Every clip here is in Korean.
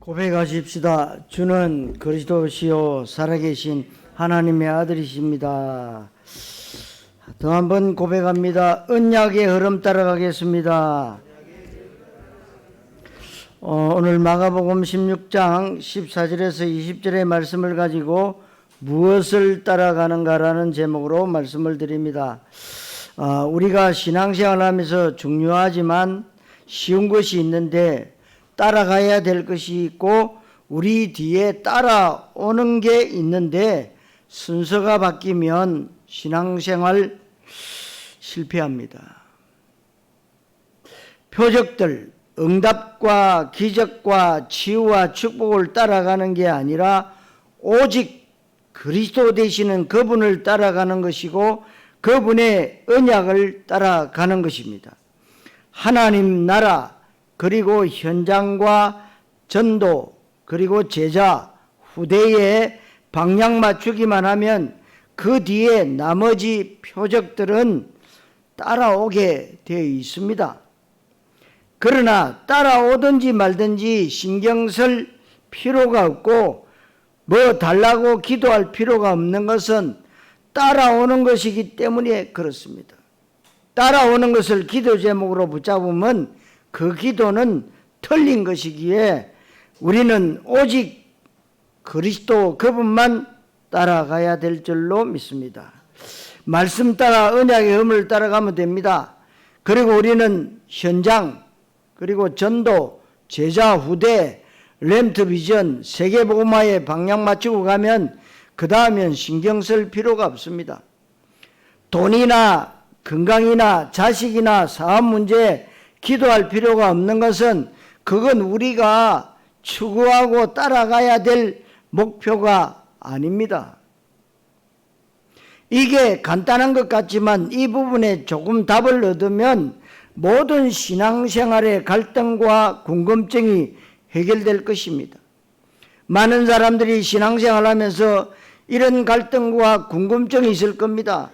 고백하십시다. 주는 그리스도시요 살아계신 하나님의 아들이십니다. 더 한번 고백합니다. 언약의 흐름 따라가겠습니다. 오늘 마가복음 16장 14절에서 20절의 말씀을 가지고 무엇을 따라가는가라는 제목으로 말씀을 드립니다. 우리가 신앙생활을 하면서 중요하지만 쉬운 것이 있는데 따라가야 될 것이 있고 우리 뒤에 따라오는 게 있는데 순서가 바뀌면 신앙생활 실패합니다. 표적들, 응답과 기적과 치유와 축복을 따라가는 게 아니라 오직 그리스도 되시는 그분을 따라가는 것이고 그분의 언약을 따라가는 것입니다. 하나님 나라 그리고 현장과 전도 그리고 제자 후대에 방향 맞추기만 하면 그 뒤에 나머지 표적들은 따라오게 되어 있습니다. 그러나 따라오든지 말든지 신경 쓸 필요가 없고 뭐 달라고 기도할 필요가 없는 것은 따라오는 것이기 때문에 그렇습니다. 따라오는 것을 기도 제목으로 붙잡으면 그 기도는 틀린 것이기에 우리는 오직 그리스도 그분만 따라가야 될 줄로 믿습니다. 말씀 따라 언약의 흐름을 따라가면 됩니다. 그리고 우리는 현장 그리고 전도, 제자 후대, 렘트 비전, 세계복음화에 방향 맞추고 가면 그 다음엔 신경 쓸 필요가 없습니다. 돈이나 건강이나 자식이나 사업 문제 기도할 필요가 없는 것은 그건 우리가 추구하고 따라가야 될 목표가 아닙니다. 이게 간단한 것 같지만 이 부분에 조금 답을 얻으면 모든 신앙생활의 갈등과 궁금증이 해결될 것입니다. 많은 사람들이 신앙생활하면서 이런 갈등과 궁금증이 있을 겁니다.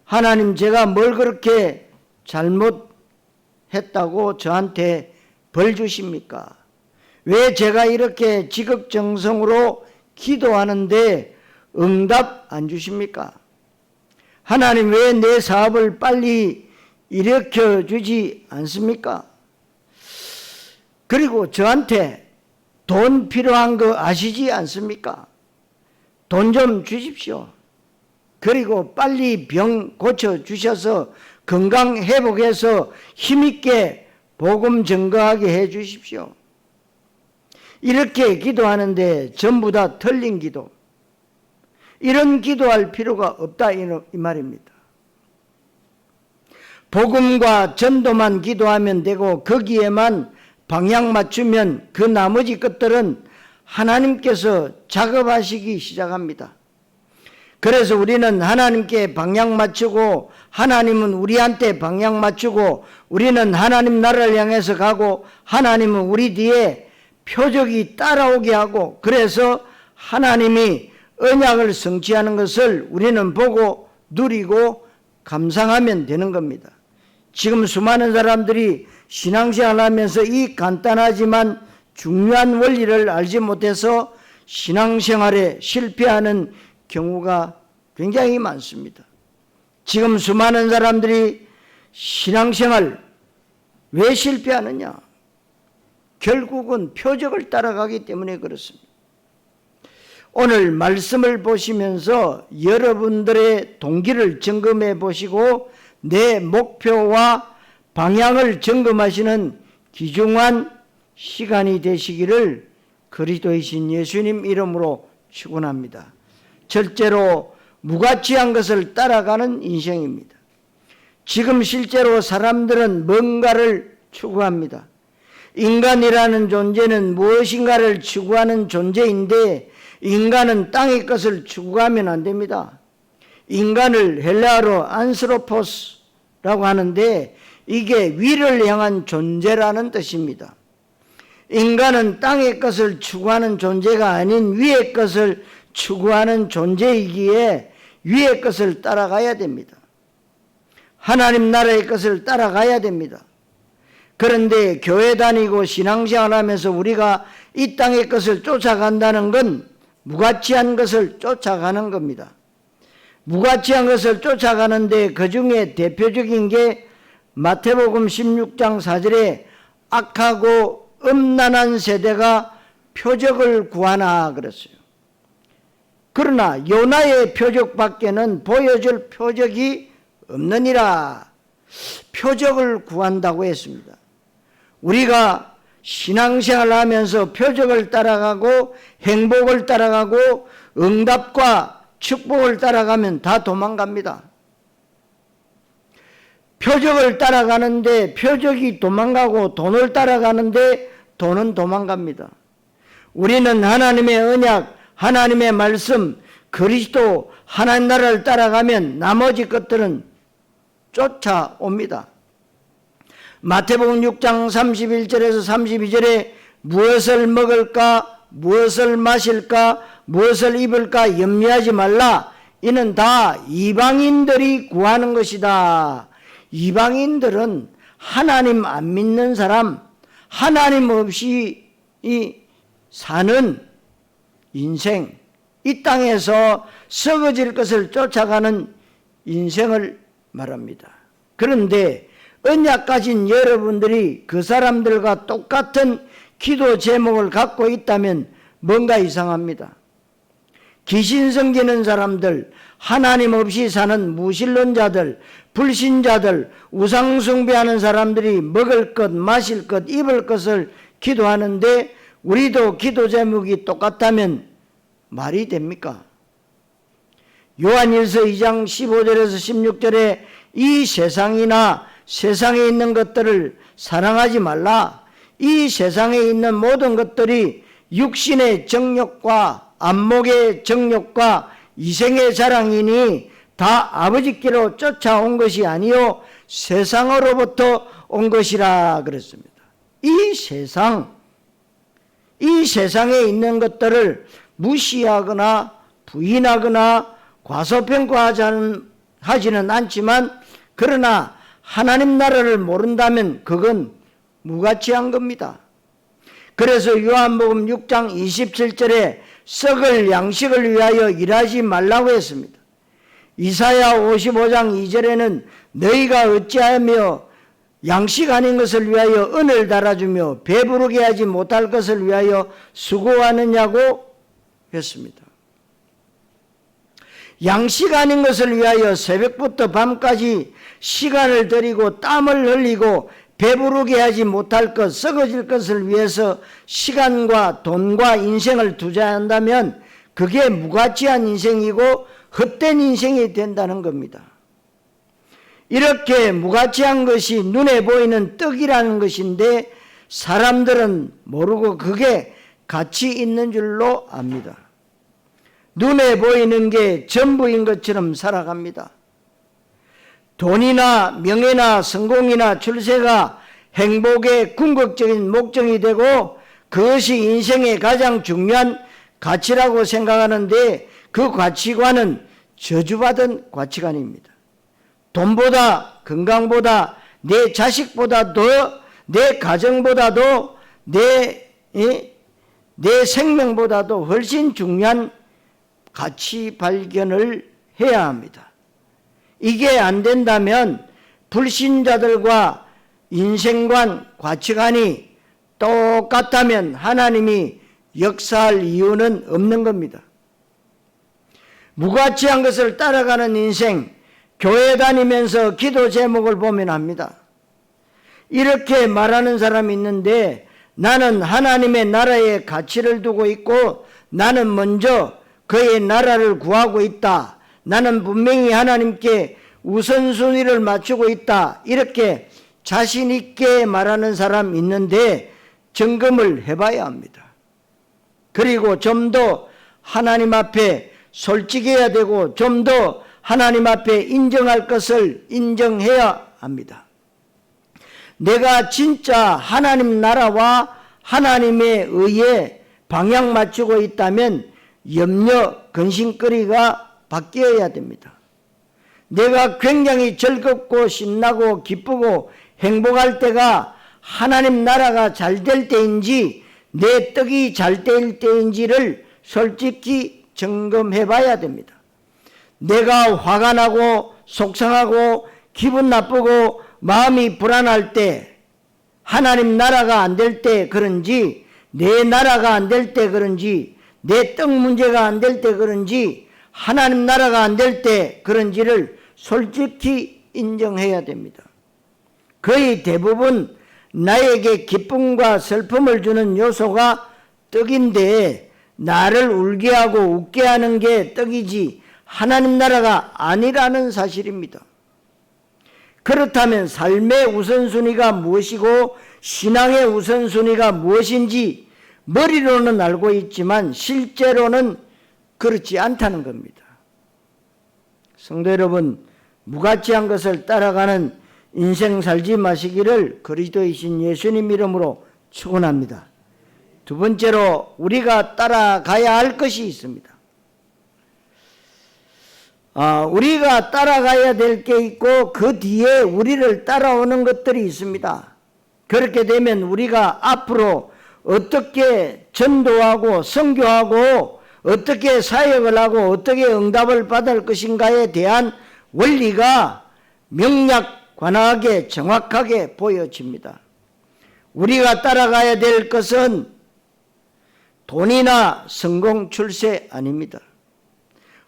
하나님, 제가 뭘 그렇게 잘못했다고 저한테 벌 주십니까? 왜 제가 이렇게 지극정성으로 기도하는데 응답 안 주십니까? 하나님, 왜 내 사업을 빨리 일으켜 주지 않습니까? 그리고 저한테 돈 필요한 거 아시지 않습니까? 돈 좀 주십시오. 그리고 빨리 병 고쳐 주셔서 건강 회복해서 힘있게 복음 증거하게 해 주십시오. 이렇게 기도하는데 전부 다 틀린 기도. 이런 기도할 필요가 없다 이 말입니다. 복음과 전도만 기도하면 되고 거기에만 방향 맞추면 그 나머지 것들은 하나님께서 작업하시기 시작합니다. 그래서 우리는 하나님께 방향 맞추고 하나님은 우리한테 방향 맞추고 우리는 하나님 나라를 향해서 가고 하나님은 우리 뒤에 표적이 따라오게 하고 그래서 하나님이 언약을 성취하는 것을 우리는 보고 누리고 감상하면 되는 겁니다. 지금 수많은 사람들이 신앙생활을 하면서 이 간단하지만 중요한 원리를 알지 못해서 신앙생활에 실패하는 경우가 굉장히 많습니다. 지금 수많은 사람들이 신앙생활 왜 실패하느냐? 결국은 표적을 따라가기 때문에 그렇습니다. 오늘 말씀을 보시면서 여러분들의 동기를 점검해 보시고 내 목표와 방향을 점검하시는 귀중한 시간이 되시기를 그리스도이신 예수님 이름으로 축원합니다. 절대로 무가치한 것을 따라가는 인생입니다. 지금 실제로 사람들은 뭔가를 추구합니다. 인간이라는 존재는 무엇인가를 추구하는 존재인데 인간은 땅의 것을 추구하면 안 됩니다. 인간을 헬라어로 안스로포스라고 하는데 이게 위를 향한 존재라는 뜻입니다. 인간은 땅의 것을 추구하는 존재가 아닌 위의 것을 추구하는 존재이기에 위의 것을 따라가야 됩니다. 하나님 나라의 것을 따라가야 됩니다. 그런데 교회 다니고 신앙생활 하면서 우리가 이 땅의 것을 쫓아간다는 건 무가치한 것을 쫓아가는 겁니다. 무가치한 것을 쫓아가는데 그 중에 대표적인 게 마태복음 16장 4절에 악하고 음란한 세대가 표적을 구하나 그랬어요. 그러나 요나의 표적밖에는 보여줄 표적이 없느니라. 표적을 구한다고 했습니다. 우리가 신앙생활을 하면서 표적을 따라가고 행복을 따라가고 응답과 축복을 따라가면 다 도망갑니다. 표적을 따라가는데 표적이 도망가고 돈을 따라가는데 돈은 도망갑니다. 우리는 하나님의 언약, 하나님의 말씀, 그리스도, 하나님 나라를 따라가면 나머지 것들은 쫓아옵니다. 마태복음 6장 31절에서 32절에 무엇을 먹을까, 무엇을 마실까, 무엇을 입을까 염려하지 말라. 이는 다 이방인들이 구하는 것이다. 이방인들은 하나님 안 믿는 사람, 하나님 없이 사는 인생, 이 땅에서 썩어질 것을 쫓아가는 인생을 말합니다. 그런데 언약 가진 여러분들이 그 사람들과 똑같은 기도 제목을 갖고 있다면 뭔가 이상합니다. 귀신 섬기는 사람들, 하나님 없이 사는 무신론자들, 불신자들, 우상 숭배하는 사람들이 먹을 것, 마실 것, 입을 것을 기도하는데 우리도 기도 제목이 똑같다면 말이 됩니까? 요한일서 2장 15절에서 16절에 이 세상이나 세상에 있는 것들을 사랑하지 말라. 이 세상에 있는 모든 것들이 육신의 정욕과 안목의 정욕과 이생의 자랑이니 다 아버지께로 쫓아온 것이 아니요 세상으로부터 온 것이라 그랬습니다. 이 세상에 있는 것들을 무시하거나 부인하거나 과소평가하지는 않지만 그러나 하나님 나라를 모른다면 그건 무가치한 겁니다. 그래서 요한복음 6장 27절에 썩을 양식을 위하여 일하지 말라고 했습니다. 이사야 55장 2절에는 너희가 어찌하며 양식 아닌 것을 위하여 은을 달아주며 배부르게 하지 못할 것을 위하여 수고하느냐고 했습니다. 양식 아닌 것을 위하여 새벽부터 밤까지 시간을 들이고 땀을 흘리고 배부르게 하지 못할 것, 썩어질 것을 위해서 시간과 돈과 인생을 투자한다면 그게 무가치한 인생이고 헛된 인생이 된다는 겁니다. 이렇게 무가치한 것이 눈에 보이는 떡이라는 것인데 사람들은 모르고 그게 가치 있는 줄로 압니다. 눈에 보이는 게 전부인 것처럼 살아갑니다. 돈이나 명예나 성공이나 출세가 행복의 궁극적인 목적이 되고 그것이 인생의 가장 중요한 가치라고 생각하는데 그 가치관은 저주받은 가치관입니다. 돈보다 건강보다 내 자식보다도 내 가정보다도 내 생명보다도 훨씬 중요한 가치 발견을 해야 합니다. 이게 안 된다면 불신자들과 인생관, 가치관이 똑같다면 하나님이 역사할 이유는 없는 겁니다. 무가치한 것을 따라가는 인생, 교회 다니면서 기도 제목을 보면 합니다. 이렇게 말하는 사람이 있는데 나는 하나님의 나라에 가치를 두고 있고 나는 먼저 그의 나라를 구하고 있다. 나는 분명히 하나님께 우선순위를 맞추고 있다. 이렇게 자신 있게 말하는 사람 있는데 점검을 해봐야 합니다. 그리고 좀 더 하나님 앞에 솔직해야 되고 좀 더 하나님 앞에 인정할 것을 인정해야 합니다. 내가 진짜 하나님 나라와 하나님의 의에 방향 맞추고 있다면 염려, 근심거리가 바뀌어야 됩니다. 내가 굉장히 즐겁고 신나고 기쁘고 행복할 때가 하나님 나라가 잘 될 때인지 내 떡이 잘 될 때인지를 솔직히 점검해 봐야 됩니다. 내가 화가 나고 속상하고 기분 나쁘고 마음이 불안할 때, 하나님 나라가 안 될 때 그런지, 내 나라가 안 될 때 그런지, 내 떡 문제가 안 될 때 그런지, 하나님 나라가 안 될 때 그런지를 솔직히 인정해야 됩니다. 거의 대부분 나에게 기쁨과 슬픔을 주는 요소가 떡인데, 나를 울게 하고 웃게 하는 게 떡이지 하나님 나라가 아니라는 사실입니다. 그렇다면 삶의 우선순위가 무엇이고 신앙의 우선순위가 무엇인지 머리로는 알고 있지만 실제로는 그렇지 않다는 겁니다. 성도 여러분, 무가치한 것을 따라가는 인생 살지 마시기를 그리스도이신 예수님 이름으로 축원합니다. 두 번째로 우리가 따라가야 할 것이 있습니다. 우리가 따라가야 될 게 있고 그 뒤에 우리를 따라오는 것들이 있습니다. 그렇게 되면 우리가 앞으로 어떻게 전도하고 선교하고 어떻게 사역을 하고 어떻게 응답을 받을 것인가에 대한 원리가 명약관하게 정확하게 보여집니다. 우리가 따라가야 될 것은 돈이나 성공 출세 아닙니다.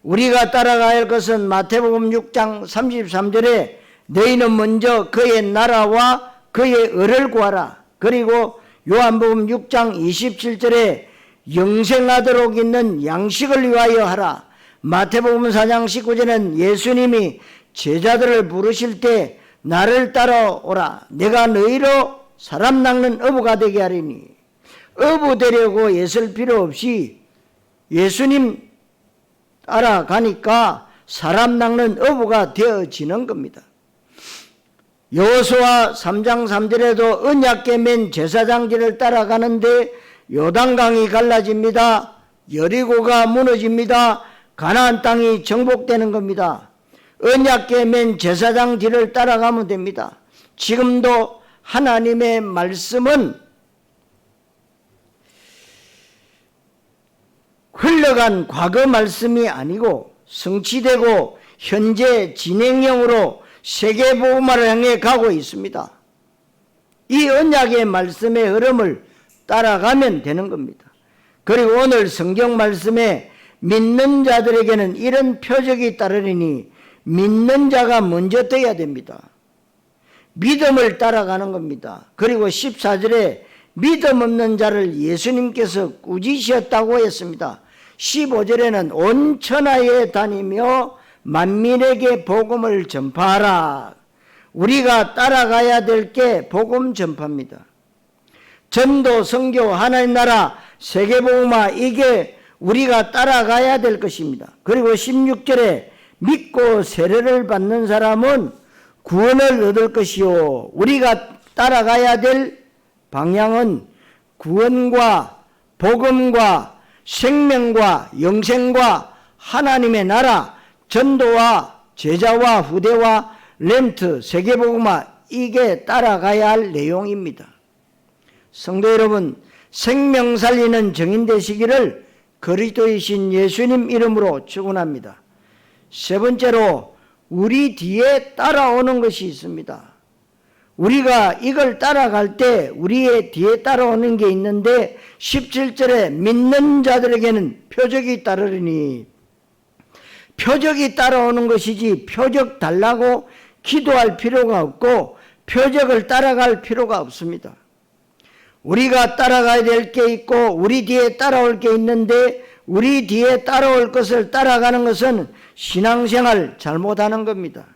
우리가 따라가야 할 것은 마태복음 6장 33절에 너희는 먼저 그의 나라와 그의 의를 구하라. 그리고 요한복음 6장 27절에 영생하도록 있는 양식을 위하여 하라. 마태복음 4장 19절에는 예수님이 제자들을 부르실 때 나를 따라오라. 내가 너희로 사람 낚는 어부가 되게 하리니. 어부 되려고 애쓸 필요 없이 예수님 따라가니까 사람 낚는 어부가 되어지는 겁니다. 여호수아 3장 3절에도 언약궤 맨 제사장들을 따라가는데 요단강이 갈라집니다. 여리고가 무너집니다. 가나안 땅이 정복되는 겁니다. 언약궤 맨 제사장 뒤를 따라가면 됩니다. 지금도 하나님의 말씀은 흘러간 과거 말씀이 아니고 성취되고 현재 진행형으로 세계복음화를 향해 가고 있습니다. 이 언약의 말씀의 흐름을 따라가면 되는 겁니다. 그리고 오늘 성경 말씀에 믿는 자들에게는 이런 표적이 따르리니 믿는 자가 먼저 되어야 됩니다. 믿음을 따라가는 겁니다. 그리고 14절에 믿음 없는 자를 예수님께서 꾸짖으셨다고 했습니다. 15절에는 온 천하에 다니며 만민에게 복음을 전파하라. 우리가 따라가야 될 게 복음 전파입니다. 전도, 선교, 하나님 나라, 세계복음화, 이게 우리가 따라가야 될 것입니다. 그리고 16절에 믿고 세례를 받는 사람은 구원을 얻을 것이요. 우리가 따라가야 될 방향은 구원과 복음과 생명과 영생과 하나님의 나라, 전도와 제자와 후대와 렘트, 세계복음화, 이게 따라가야 할 내용입니다. 성도 여러분, 생명 살리는 증인 되시기를 그리스도이신 예수님 이름으로 축원합니다. 세 번째로 우리 뒤에 따라오는 것이 있습니다. 우리가 이걸 따라갈 때 우리의 뒤에 따라오는 게 있는데 17절에 믿는 자들에게는 표적이 따르리니, 표적이 따라오는 것이지 표적 달라고 기도할 필요가 없고 표적을 따라갈 필요가 없습니다. 우리가 따라가야 될 게 있고 우리 뒤에 따라올 게 있는데 우리 뒤에 따라올 것을 따라가는 것은 신앙생활 잘못하는 겁니다.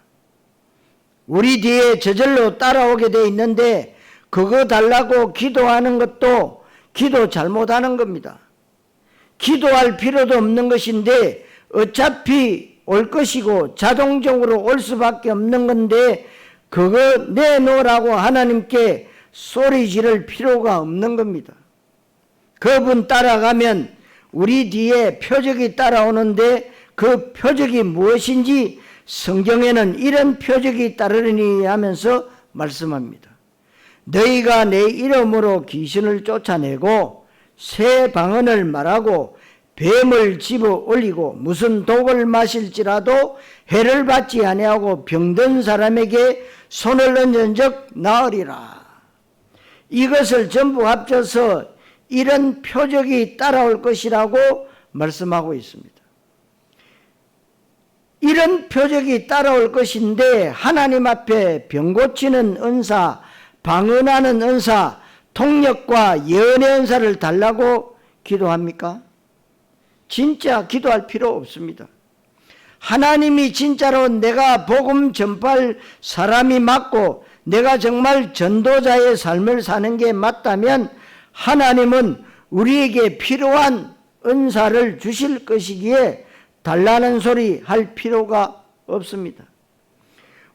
우리 뒤에 저절로 따라오게 돼 있는데 그거 달라고 기도하는 것도 기도 잘못하는 겁니다. 기도할 필요도 없는 것인데 어차피 올 것이고 자동적으로 올 수밖에 없는 건데 그거 내놓으라고 하나님께 소리 지를 필요가 없는 겁니다. 그분 따라가면 우리 뒤에 표적이 따라오는데 그 표적이 무엇인지 성경에는 이런 표적이 따르리니 하면서 말씀합니다. 너희가 내 이름으로 귀신을 쫓아내고 새 방언을 말하고 뱀을 집어 올리고 무슨 독을 마실지라도 해를 받지 아니하고 병든 사람에게 손을 얹은 적 나으리라. 이것을 전부 합쳐서 이런 표적이 따라올 것이라고 말씀하고 있습니다. 이런 표적이 따라올 것인데 하나님 앞에 병 고치는 은사, 방언하는 은사, 통역과 예언의 은사를 달라고 기도합니까? 진짜 기도할 필요 없습니다. 하나님이 진짜로 내가 복음 전파할 사람이 맞고 내가 정말 전도자의 삶을 사는 게 맞다면 하나님은 우리에게 필요한 은사를 주실 것이기에 달라는 소리 할 필요가 없습니다.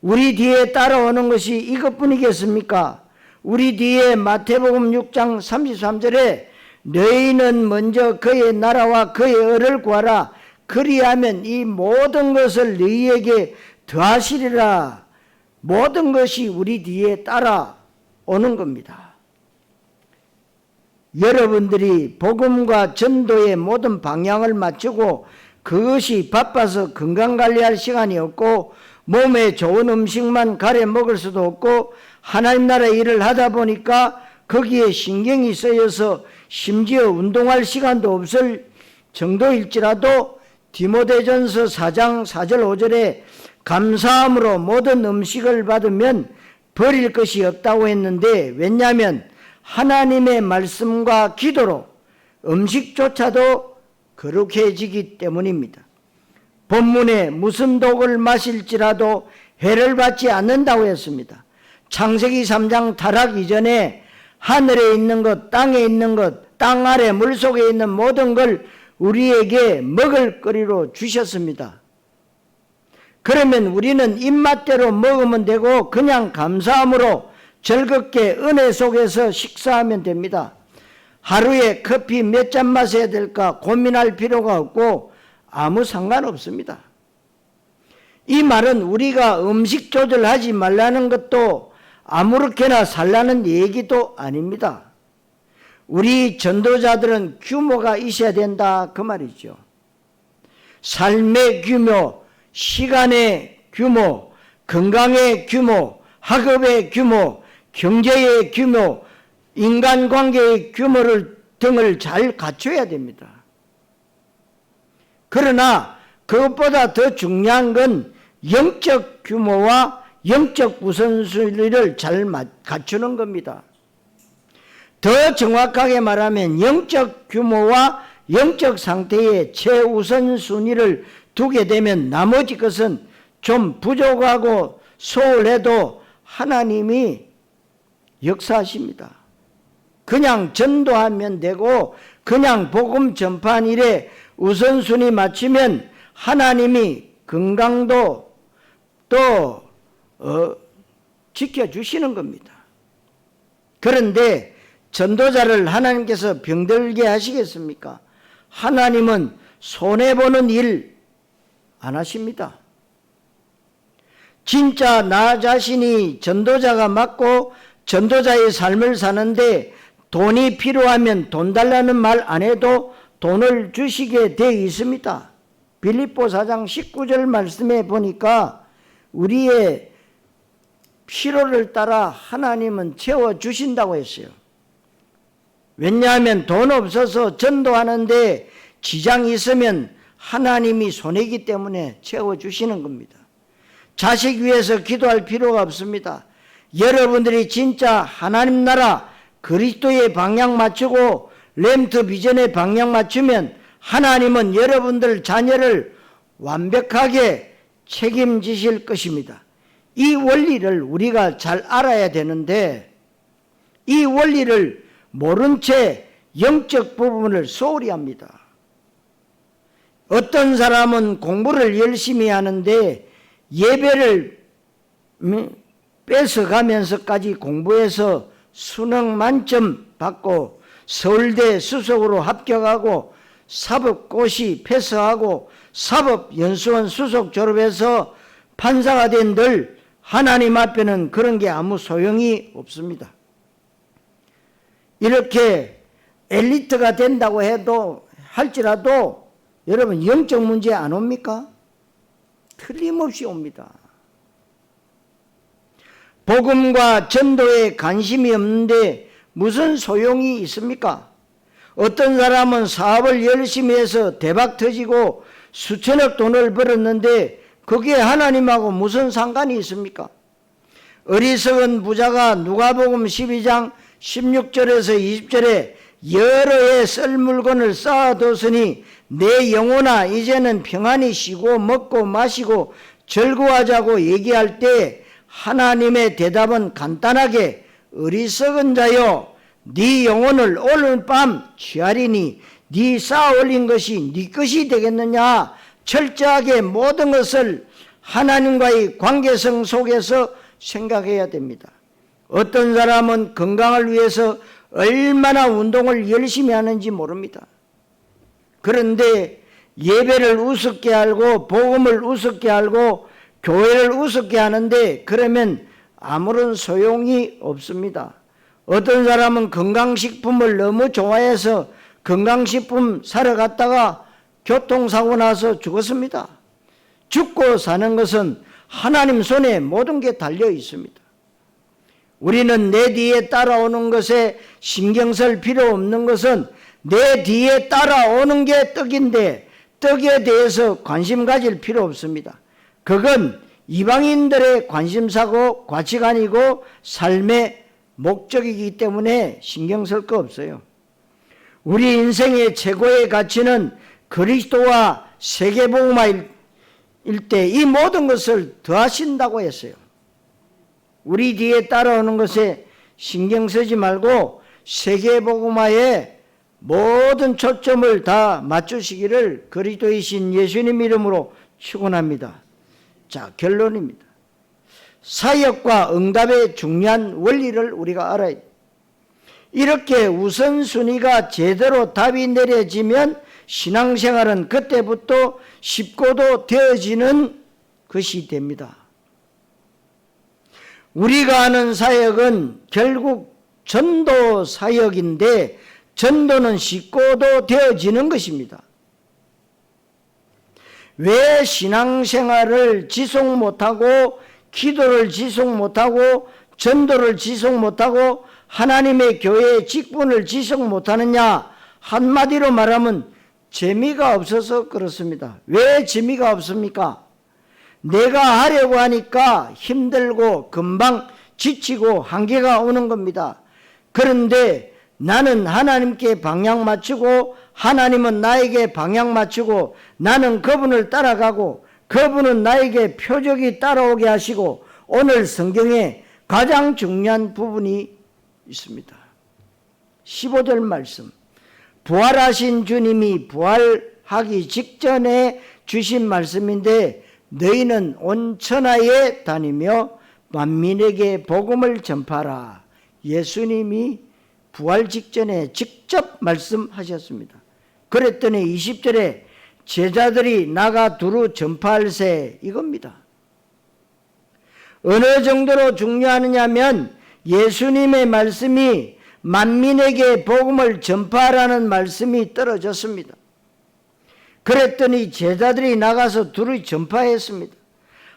우리 뒤에 따라오는 것이 이것뿐이겠습니까? 우리 뒤에 마태복음 6장 33절에 너희는 먼저 그의 나라와 그의 의를 구하라. 그리하면 이 모든 것을 너희에게 더하시리라. 모든 것이 우리 뒤에 따라오는 겁니다. 여러분들이 복음과 전도의 모든 방향을 맞추고 그것이 바빠서 건강관리할 시간이 없고 몸에 좋은 음식만 가려 먹을 수도 없고 하나님 나라의 일을 하다 보니까 거기에 신경이 쓰여서 심지어 운동할 시간도 없을 정도일지라도 디모데전서 4장 4절 5절에 감사함으로 모든 음식을 받으면 버릴 것이 없다고 했는데 왜냐하면 하나님의 말씀과 기도로 음식조차도 거룩해지기 때문입니다. 본문에 무슨 독을 마실지라도 해를 받지 않는다고 했습니다. 창세기 3장 타락 이전에 하늘에 있는 것, 땅에 있는 것, 땅 아래 물속에 있는 모든 걸 우리에게 먹을거리로 주셨습니다. 그러면 우리는 입맛대로 먹으면 되고 그냥 감사함으로 즐겁게 은혜 속에서 식사하면 됩니다. 하루에 커피 몇 잔 마셔야 될까 고민할 필요가 없고 아무 상관없습니다. 이 말은 우리가 음식 조절하지 말라는 것도 아무렇게나 살라는 얘기도 아닙니다. 우리 전도자들은 규모가 있어야 된다 그 말이죠. 삶의 규모, 시간의 규모, 건강의 규모, 학업의 규모, 경제의 규모, 인간관계의 규모를 등을 잘 갖춰야 됩니다. 그러나 그것보다 더 중요한 건 영적 규모와 영적 우선순위를 잘 갖추는 겁니다. 더 정확하게 말하면 영적 규모와 영적 상태의 최우선순위를 두게 되면 나머지 것은 좀 부족하고 소홀해도 하나님이 역사하십니다. 그냥 전도하면 되고 그냥 복음 전파한 일에 우선순위 맞추면 하나님이 건강도 또 지켜주시는 겁니다. 그런데 전도자를 하나님께서 병들게 하시겠습니까? 하나님은 손해보는 일 안 하십니다. 진짜 나 자신이 전도자가 맞고 전도자의 삶을 사는데 돈이 필요하면 돈 달라는 말 안 해도 돈을 주시게 되어 있습니다. 빌립보 4장 19절 말씀에 보니까 우리의 필요를 따라 하나님은 채워주신다고 했어요. 왜냐하면 돈 없어서 전도하는데 지장이 있으면 하나님이 손해이기 때문에 채워주시는 겁니다. 자식 위해서 기도할 필요가 없습니다. 여러분들이 진짜 하나님 나라 그리스도의 방향 맞추고 램트 비전의 방향 맞추면 하나님은 여러분들 자녀를 완벽하게 책임지실 것입니다. 이 원리를 우리가 잘 알아야 되는데 이 원리를 모른 채 영적 부분을 소홀히 합니다. 어떤 사람은 공부를 열심히 하는데 예배를 뺏어가면서까지 공부해서 수능 만점 받고 서울대 수석으로 합격하고 사법고시 패스하고 사법연수원 수석 졸업해서 판사가 된 늘 하나님 앞에는 그런 게 아무 소용이 없습니다. 이렇게 엘리트가 된다고 해도 할지라도 여러분 영적 문제 안 옵니까? 틀림없이 옵니다. 복음과 전도에 관심이 없는데 무슨 소용이 있습니까? 어떤 사람은 사업을 열심히 해서 대박 터지고 수천억 돈을 벌었는데 그게 하나님하고 무슨 상관이 있습니까? 어리석은 부자가 누가복음 12장 16절에서 20절에 여러 해 쓸 물건을 쌓아뒀으니 내 영혼아 이제는 평안히 쉬고 먹고 마시고 즐거워하자고 얘기할 때 하나님의 대답은 간단하게 어리석은 자여 네 영혼을 오늘 밤 취하리니 네 쌓아 올린 것이 네 것이 되겠느냐. 철저하게 모든 것을 하나님과의 관계성 속에서 생각해야 됩니다. 어떤 사람은 건강을 위해서 얼마나 운동을 열심히 하는지 모릅니다. 그런데 예배를 우습게 알고 복음을 우습게 알고 교회를 우습게 하는데 그러면 아무런 소용이 없습니다. 어떤 사람은 건강식품을 너무 좋아해서 건강식품 사러 갔다가 교통사고 나서 죽었습니다. 죽고 사는 것은 하나님 손에 모든 게 달려 있습니다. 우리는 내 뒤에 따라오는 것에 신경 쓸 필요 없는 것은 내 뒤에 따라오는 게 떡인데 떡에 대해서 관심 가질 필요 없습니다. 그건 이방인들의 관심사고 가치관이고 삶의 목적이기 때문에 신경 쓸 거 없어요. 우리 인생의 최고의 가치는 그리스도와 세계복음화일 때 이 모든 것을 더하신다고 했어요. 우리 뒤에 따라오는 것에 신경 쓰지 말고 세계복음화에 모든 초점을 다 맞추시기를 그리스도이신 예수님 이름으로 축원합니다. 자, 결론입니다. 사역과 응답의 중요한 원리를 우리가 알아야 돼요. 이렇게 우선순위가 제대로 답이 내려지면 신앙생활은 그때부터 쉽고도 되어지는 것이 됩니다. 우리가 하는 사역은 결국 전도 사역인데 전도는 쉽고도 되어지는 것입니다. 왜 신앙생활을 지속 못하고 기도를 지속 못하고 전도를 지속 못하고 하나님의 교회의 직분을 지속 못하느냐? 한마디로 말하면 재미가 없어서 그렇습니다. 왜 재미가 없습니까? 내가 하려고 하니까 힘들고 금방 지치고 한계가 오는 겁니다. 그런데 나는 하나님께 방향 맞추고 하나님은 나에게 방향 맞추고 나는 그분을 따라가고 그분은 나에게 표적이 따라오게 하시고 오늘 성경에 가장 중요한 부분이 있습니다. 15절 말씀. 부활하신 주님이 부활하기 직전에 주신 말씀인데 너희는 온 천하에 다니며 만민에게 복음을 전파하라. 예수님이 부활 직전에 직접 말씀하셨습니다. 그랬더니 20절에 제자들이 나가 두루 전파할세 이겁니다. 어느 정도로 중요하느냐면 예수님의 말씀이 만민에게 복음을 전파하라는 말씀이 떨어졌습니다. 그랬더니 제자들이 나가서 두루 전파했습니다.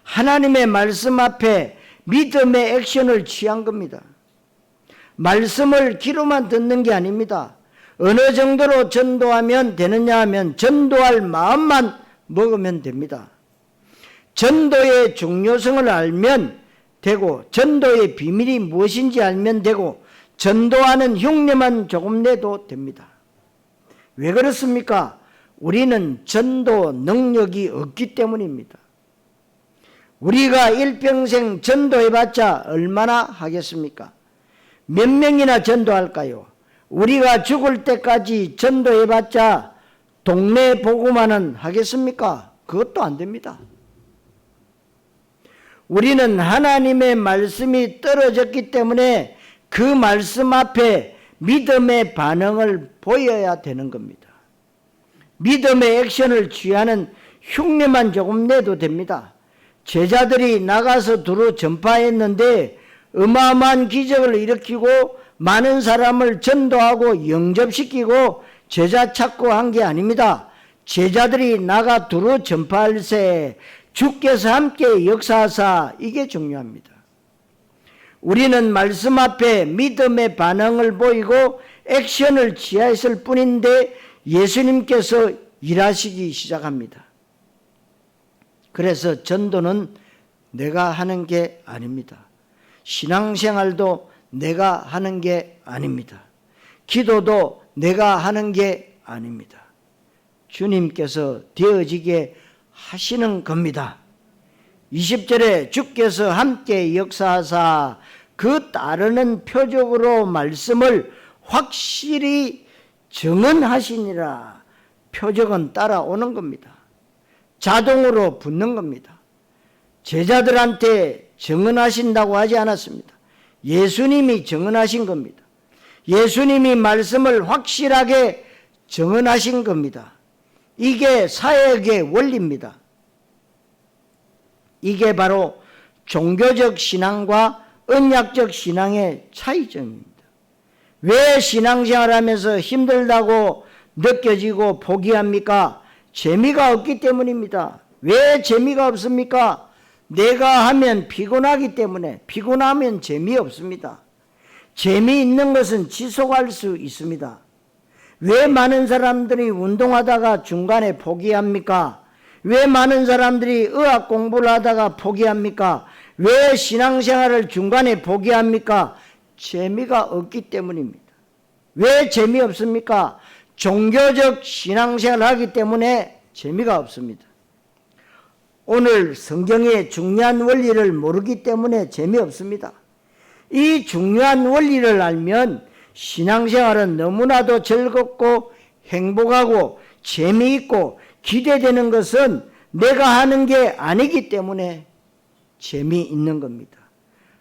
하나님의 말씀 앞에 믿음의 액션을 취한 겁니다. 말씀을 귀로만 듣는 게 아닙니다. 어느 정도로 전도하면 되느냐 하면 전도할 마음만 먹으면 됩니다. 전도의 중요성을 알면 되고 전도의 비밀이 무엇인지 알면 되고 전도하는 흉내만 조금 내도 됩니다. 왜 그렇습니까? 우리는 전도 능력이 없기 때문입니다. 우리가 일평생 전도해봤자 얼마나 하겠습니까? 몇 명이나 전도할까요? 우리가 죽을 때까지 전도해봤자 동네 복음화는 하겠습니까? 그것도 안 됩니다. 우리는 하나님의 말씀이 떨어졌기 때문에 그 말씀 앞에 믿음의 반응을 보여야 되는 겁니다. 믿음의 액션을 취하는 흉내만 조금 내도 됩니다. 제자들이 나가서 두루 전파했는데 어마어마한 기적을 일으키고 많은 사람을 전도하고 영접시키고 제자 찾고 한 게 아닙니다. 제자들이 나가 두루 전파할세 주께서 함께 역사하사, 이게 중요합니다. 우리는 말씀 앞에 믿음의 반응을 보이고 액션을 취했을 뿐인데 예수님께서 일하시기 시작합니다. 그래서 전도는 내가 하는 게 아닙니다. 신앙생활도 내가 하는 게 아닙니다. 기도도 내가 하는 게 아닙니다. 주님께서 되어지게 하시는 겁니다. 20절에 주께서 함께 역사하사 그 따르는 표적으로 말씀을 확실히 증언하시니라. 표적은 따라오는 겁니다. 자동으로 붙는 겁니다. 제자들한테 증언하신다고 하지 않았습니다. 예수님이 증언하신 겁니다. 예수님이 말씀을 확실하게 증언하신 겁니다. 이게 사역의 원리입니다. 이게 바로 종교적 신앙과 언약적 신앙의 차이점입니다. 왜 신앙생활하면서 힘들다고 느껴지고 포기합니까? 재미가 없기 때문입니다. 왜 재미가 없습니까? 내가 하면 피곤하기 때문에. 피곤하면 재미없습니다. 재미있는 것은 지속할 수 있습니다. 왜 많은 사람들이 운동하다가 중간에 포기합니까? 왜 많은 사람들이 의학 공부를 하다가 포기합니까? 왜 신앙생활을 중간에 포기합니까? 재미가 없기 때문입니다. 왜 재미없습니까? 종교적 신앙생활을 하기 때문에 재미가 없습니다. 오늘 성경의 중요한 원리를 모르기 때문에 재미없습니다. 이 중요한 원리를 알면 신앙생활은 너무나도 즐겁고 행복하고 재미있고 기대되는 것은 내가 하는 게 아니기 때문에 재미있는 겁니다.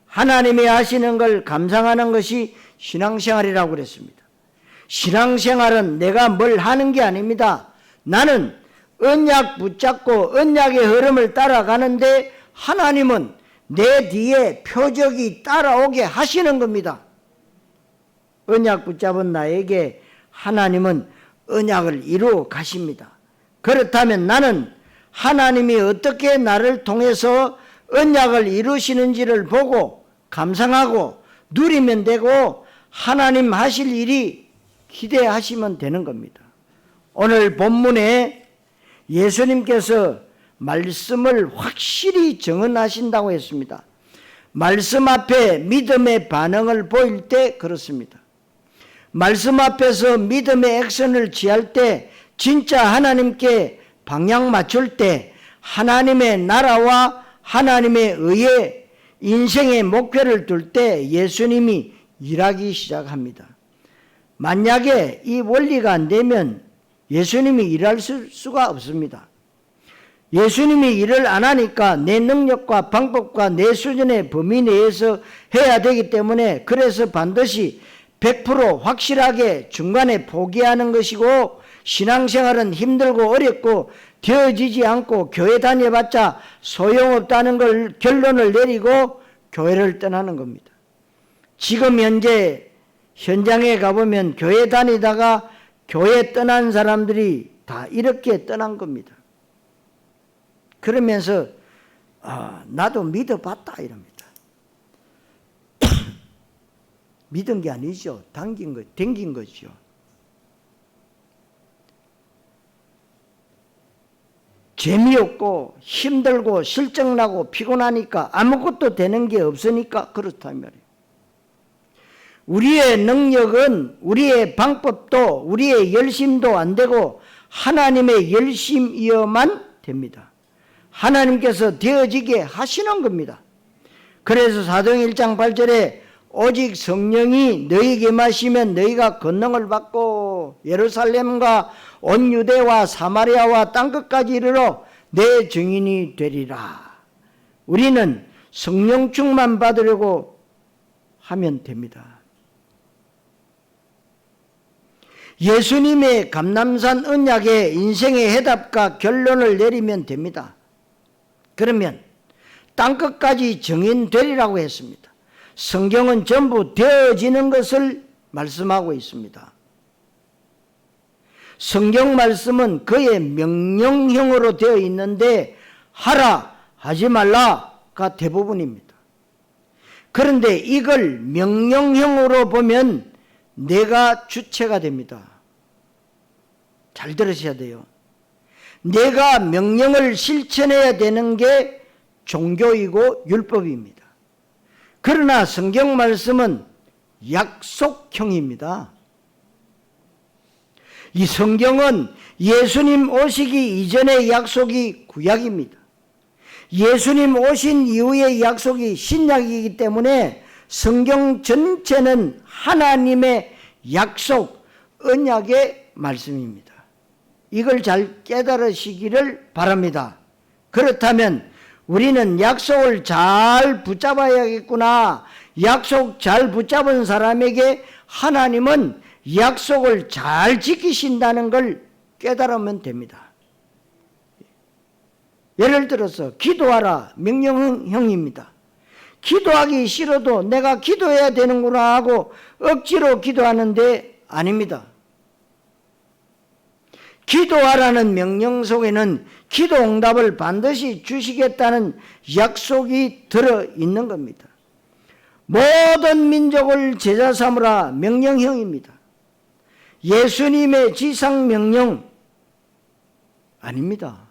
하나님이 하시는 걸 감상하는 것이 신앙생활이라고 그랬습니다. 신앙생활은 내가 뭘 하는 게 아닙니다. 나는 언약 붙잡고 언약의 흐름을 따라가는데 하나님은 내 뒤에 표적이 따라오게 하시는 겁니다. 언약 붙잡은 나에게 하나님은 언약을 이루어 가십니다. 그렇다면 나는 하나님이 어떻게 나를 통해서 언약을 이루시는지를 보고 감상하고 누리면 되고 하나님 하실 일이 기대하시면 되는 겁니다. 오늘 본문에 예수님께서 말씀을 확실히 증언하신다고 했습니다. 말씀 앞에 믿음의 반응을 보일 때 그렇습니다. 말씀 앞에서 믿음의 액션을 취할 때, 진짜 하나님께 방향 맞출 때, 하나님의 나라와 하나님의 의에 인생의 목표를 둘 때 예수님이 일하기 시작합니다. 만약에 이 원리가 안 되면 예수님이 일할 수가 없습니다. 예수님이 일을 안 하니까 내 능력과 방법과 내 수준의 범위 내에서 해야 되기 때문에, 그래서 반드시 100% 확실하게 중간에 포기하는 것이고, 신앙생활은 힘들고 어렵고 되어지지 않고 교회 다녀봤자 소용없다는 걸 결론을 내리고 교회를 떠나는 겁니다. 지금 현장에 가보면 교회 다니다가 교회 떠난 사람들이 다 이렇게 떠난 겁니다. 그러면서 나도 믿어봤다 이럽니다. 믿은 게 아니죠. 댕긴 거죠. 재미없고 힘들고 실증나고 피곤하니까 아무것도 되는 게 없으니까 그렇다면, 우리의 능력은, 우리의 방법도, 우리의 열심도 안 되고 하나님의 열심이어만 됩니다. 하나님께서 되어지게 하시는 겁니다. 그래서 사도행 1장 8절에 오직 성령이 너희에게 임하시면 너희가 권능을 받고 예루살렘과 온 유대와 사마리아와 땅끝까지 이르러 내 증인이 되리라. 우리는 성령 충만 받으려고 하면 됩니다. 예수님의 감람산 언약의 인생의 해답과 결론을 내리면 됩니다. 그러면 땅끝까지 증인 되리라고 했습니다. 성경은 전부 되어지는 것을 말씀하고 있습니다. 성경 말씀은 그의 명령형으로 되어 있는데 하라, 하지 말라가 대부분입니다. 그런데 이걸 명령형으로 보면 내가 주체가 됩니다. 잘 들으셔야 돼요. 내가 명령을 실천해야 되는 게 종교이고 율법입니다. 그러나 성경 말씀은 약속형입니다. 이 성경은 예수님 오시기 이전의 약속이 구약입니다. 예수님 오신 이후의 약속이 신약이기 때문에 성경 전체는 하나님의 약속, 언약의 말씀입니다. 이걸 잘 깨달으시기를 바랍니다. 그렇다면 우리는 약속을 잘 붙잡아야겠구나. 약속 잘 붙잡은 사람에게 하나님은 약속을 잘 지키신다는 걸 깨달으면 됩니다. 예를 들어서 기도하라, 명령형입니다. 기도하기 싫어도 내가 기도해야 되는구나 하고 억지로 기도하는데 아닙니다. 기도하라는 명령 속에는 기도 응답을 반드시 주시겠다는 약속이 들어있는 겁니다. 모든 민족을 제자 삼으라 명령형입니다. 예수님의 지상 명령 아닙니다.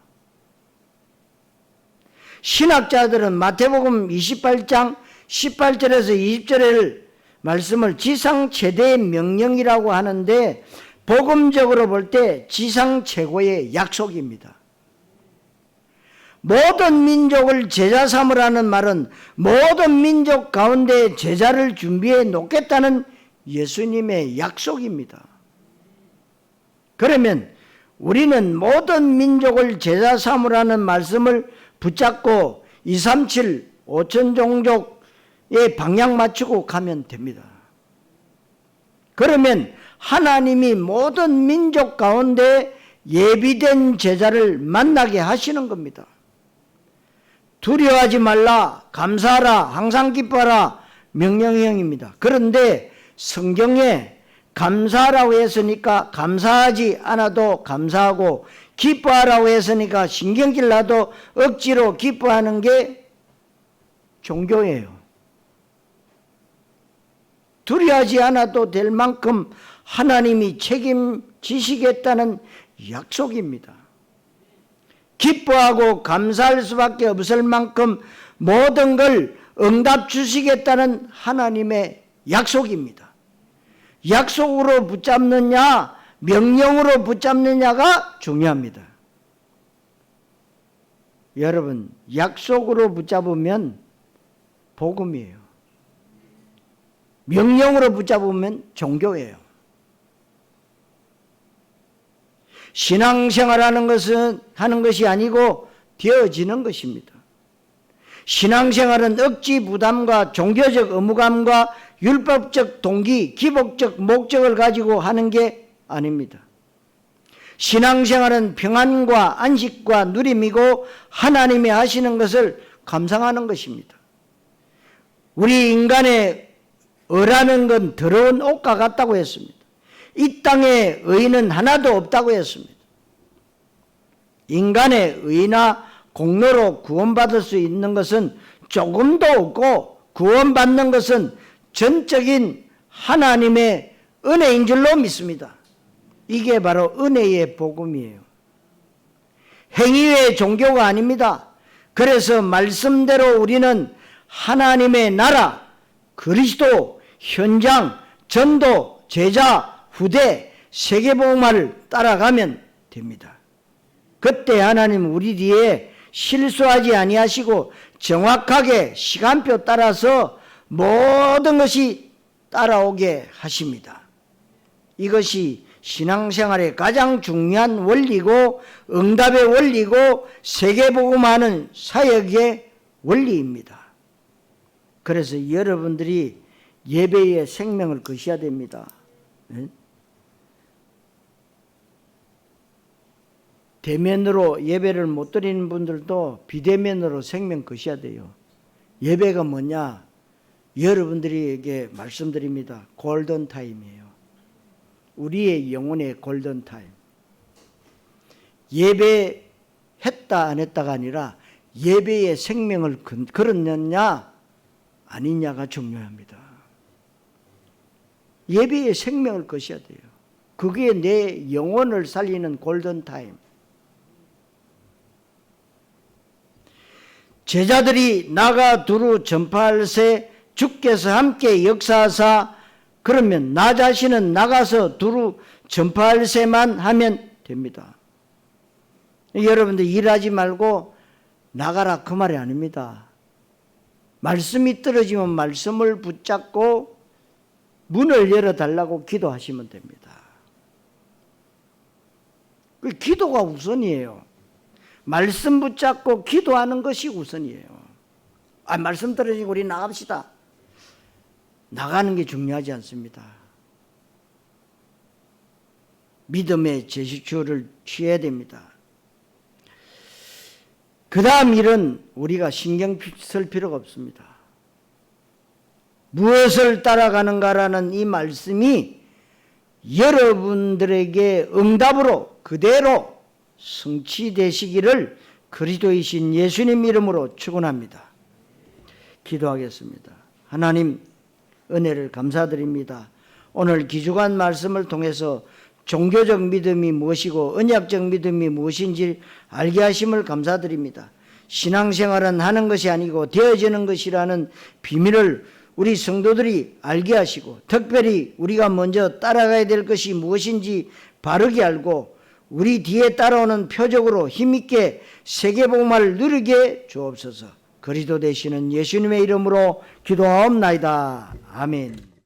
신학자들은 마태복음 28장 18절에서 20절의 말씀을 지상 최대의 명령이라고 하는데 복음적으로 볼 때 지상 최고의 약속입니다. 모든 민족을 제자 삼으라는 말은 모든 민족 가운데 제자를 준비해 놓겠다는 예수님의 약속입니다. 그러면 우리는 모든 민족을 제자 삼으라는 말씀을 붙잡고 237, 5천 종족에 방향 맞추고 가면 됩니다. 그러면 하나님이 모든 민족 가운데 예비된 제자를 만나게 하시는 겁니다. 두려워하지 말라, 감사하라, 항상 기뻐하라 명령형입니다. 그런데 성경에 감사하라고 했으니까 감사하지 않아도 감사하고 기뻐하라고 했으니까 신경질 나도 억지로 기뻐하는 게 종교예요. 두려워하지 않아도 될 만큼 하나님이 책임지시겠다는 약속입니다. 기뻐하고 감사할 수밖에 없을 만큼 모든 걸 응답 주시겠다는 하나님의 약속입니다. 약속으로 붙잡느냐 명령으로 붙잡느냐가 중요합니다. 여러분, 약속으로 붙잡으면 복음이에요. 명령으로 붙잡으면 종교예요. 신앙생활하는 것은 하는 것이 아니고 되어지는 것입니다. 신앙생활은 억지 부담과 종교적 의무감과 율법적 동기, 기복적 목적을 가지고 하는 게 아닙니다. 신앙생활은 평안과 안식과 누림이고 하나님이 하시는 것을 감상하는 것입니다. 우리 인간의 의라는 건 더러운 옷과 같다고 했습니다. 이 땅에 의는 하나도 없다고 했습니다. 인간의 의나 공로로 구원받을 수 있는 것은 조금도 없고 구원받는 것은 전적인 하나님의 은혜인 줄로 믿습니다. 이게 바로 은혜의 복음이에요. 행위의 종교가 아닙니다. 그래서 말씀대로 우리는 하나님의 나라, 그리스도, 현장, 전도, 제자, 후대, 세계복음화를 따라가면 됩니다. 그때 하나님 우리 뒤에 실수하지 아니하시고 정확하게 시간표 따라서 모든 것이 따라오게 하십니다. 이것이 신앙생활의 가장 중요한 원리고 응답의 원리고 세계복음화하는 사역의 원리입니다. 그래서 여러분들이 예배에 생명을 거셔야 됩니다. 대면으로 예배를 못 드리는 분들도 비대면으로 생명 거셔야 돼요. 예배가 뭐냐? 여러분들에게 말씀드립니다. 골든타임이에요. 우리의 영혼의 골든타임. 예배했다 안 했다가 아니라 예배의 생명을 걸었느냐 아니냐가 중요합니다. 예배의 생명을 거셔야 돼요. 그게 내 영혼을 살리는 골든타임. 제자들이 나가 두루 전파할세 주께서 함께 역사하사 그러면 나 자신은 나가서 두루 전파할세만 하면 됩니다. 여러분들 일하지 말고 나가라 그 말이 아닙니다. 말씀이 떨어지면 말씀을 붙잡고 문을 열어달라고 기도하시면 됩니다. 그 기도가 우선이에요. 말씀 붙잡고 기도하는 것이 우선이에요. 말씀 떨어지고 우리 나갑시다. 나가는 게 중요하지 않습니다. 믿음의 제스처를 취해야 됩니다. 그 다음 일은 우리가 신경 쓸 필요가 없습니다. 무엇을 따라가는가라는 이 말씀이 여러분들에게 응답으로 그대로 성취되시기를 그리스도이신 예수님 이름으로 축원합니다. 기도하겠습니다. 하나님 은혜를 감사드립니다. 오늘 기주간 말씀을 통해서 종교적 믿음이 무엇이고 언약적 믿음이 무엇인지 알게 하심을 감사드립니다. 신앙생활은 하는 것이 아니고 되어지는 것이라는 비밀을 우리 성도들이 알게 하시고 특별히 우리가 먼저 따라가야 될 것이 무엇인지 바르게 알고 우리 뒤에 따라오는 표적으로 힘있게 세계복음을 누리게 주옵소서. 그리스도 되시는 예수님의 이름으로 기도하옵나이다. 아멘.